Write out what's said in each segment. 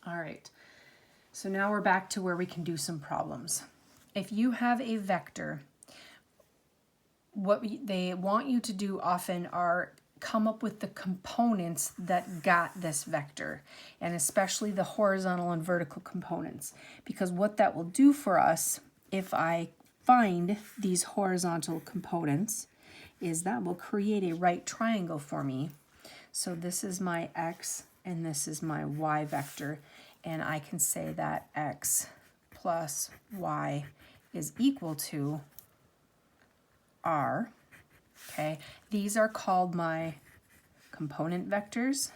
All right, so now we're back to where we can do some problems. If you have a vector, what they want you to do often are come up with the components that got this vector, and especially the horizontal and vertical components, because what that will do for us, if I find these horizontal components, is that will create a right triangle for me. So this is my x and this is my y vector, and I can say that x plus y is equal to r. Okay, these are called my component vectors.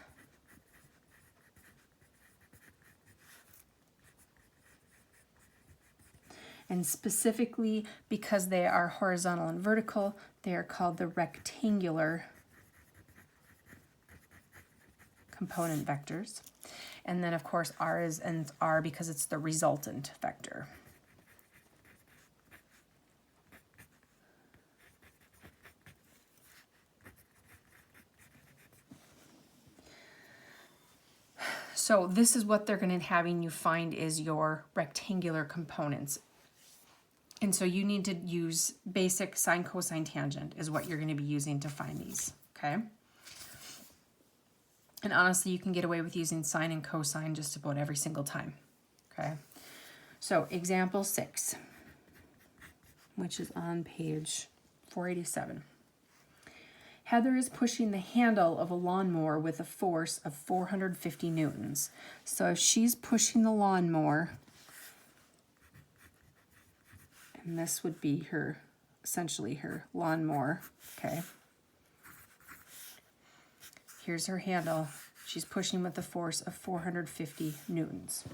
And specifically, because they are horizontal and vertical, they are called the rectangular component vectors. And then of course r is and r because it's the resultant vector. So this is what they're going to having you find is your rectangular components. And so you need to use basic sine, cosine, tangent is what you're going to be using to find these, okay? And honestly, you can get away with using sine and cosine just about every single time, okay? So example 6, which is on page 487. Heather is pushing the handle of a lawnmower with a force of 450 newtons. So if she's pushing the lawnmower, and this would be her, essentially her lawnmower, okay? Here's her handle. She's pushing with a force of 450 newtons.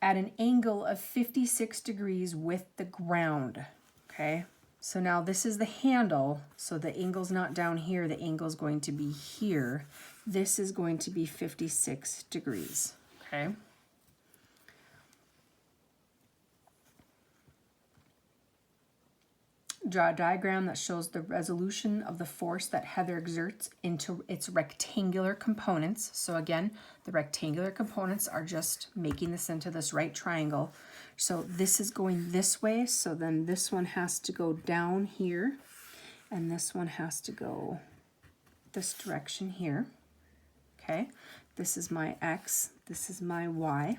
At an angle of 56 degrees with the ground, okay? So now this is the handle, so the angle's not down here, the angle's going to be here. This is going to be 56 degrees, okay? Draw a diagram that shows the resolution of the force that Heather exerts into its rectangular components. So again, the rectangular components are just making this into this right triangle. So this is going this way, so then this one has to go down here, and this one has to go this direction here, okay? This is my x, this is my y.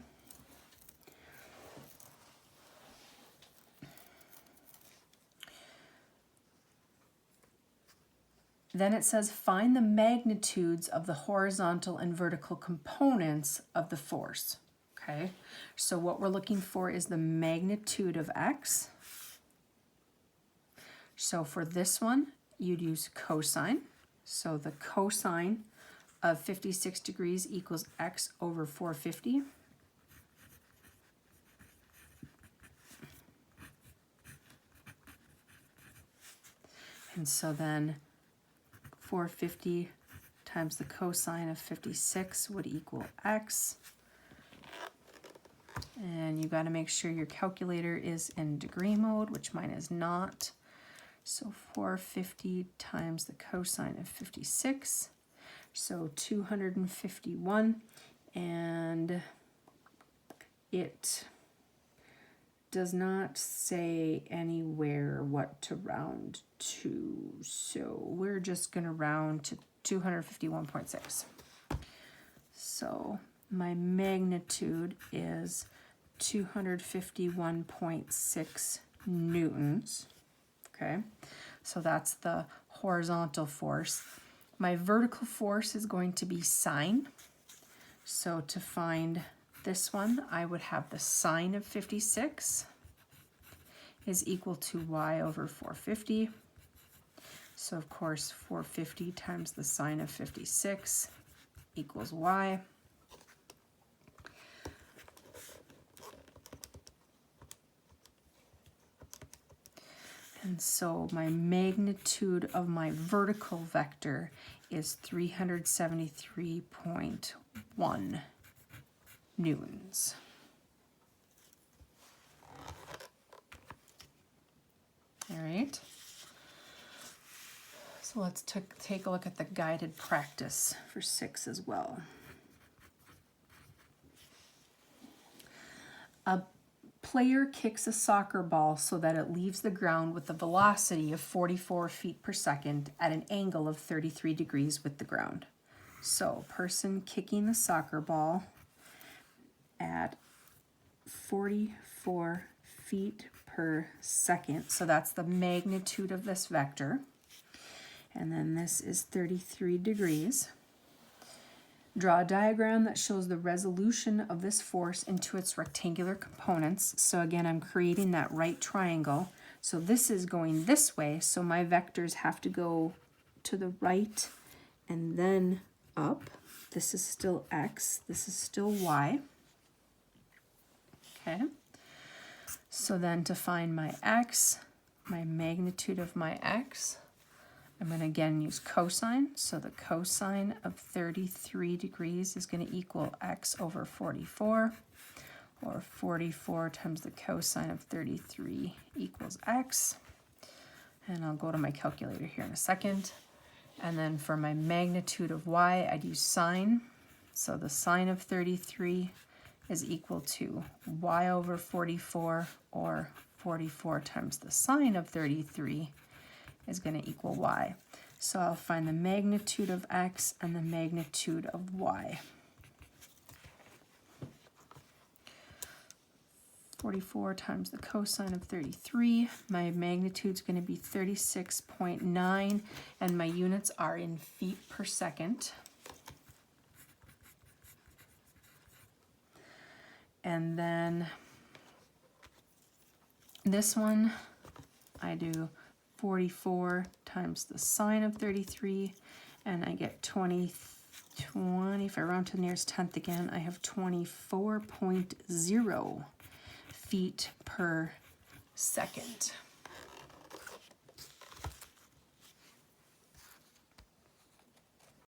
Then it says find the magnitudes of the horizontal and vertical components of the force. Okay, so what we're looking for is the magnitude of x. So for this one, you'd use cosine. So the cosine of 56 degrees equals x over 450. And so then 450 times the cosine of 56 would equal x. And you got to make sure your calculator is in degree mode, which mine is not. So 450 times the cosine of 56, so 251, and it does not say anywhere what to round to, so we're just going to round to 251.6. So my magnitude is 251.6 newtons. Okay, so that's the horizontal force. My vertical force is going to be sine. So to find this one, I would have the sine of 56 is equal to y over 450. So of course 450 times the sine of 56 equals y. And so my magnitude of my vertical vector is 373.1 newtons. All right. So let's take a look at the guided practice for 6 as well. A player kicks a soccer ball so that it leaves the ground with a velocity of 44 feet per second at an angle of 33 degrees with the ground. So person kicking the soccer ball at 44 feet per second. So that's the magnitude of this vector. And then this is 33 degrees. Draw a diagram that shows the resolution of this force into its rectangular components. So again, I'm creating that right triangle. So this is going this way, so my vectors have to go to the right and then up. This is still x, this is still y. Okay. So then to find my x, my magnitude of my x, I'm going to again use cosine. So the cosine of 33 degrees is going to equal x over 44, or 44 times the cosine of 33 equals x. And I'll go to my calculator here in a second. And then for my magnitude of y, I'd use sine. So the sine of 33 is equal to y over 44, or 44 times the sine of 33 is going to equal y. So I'll find the magnitude of x and the magnitude of y. 44 times the cosine of 33. My magnitude is going to be 36.9, and my units are in feet per second. And then this one, I do 44 times the sine of 33, and I get 20, if I round to the nearest tenth again, I have 24.0 feet per second.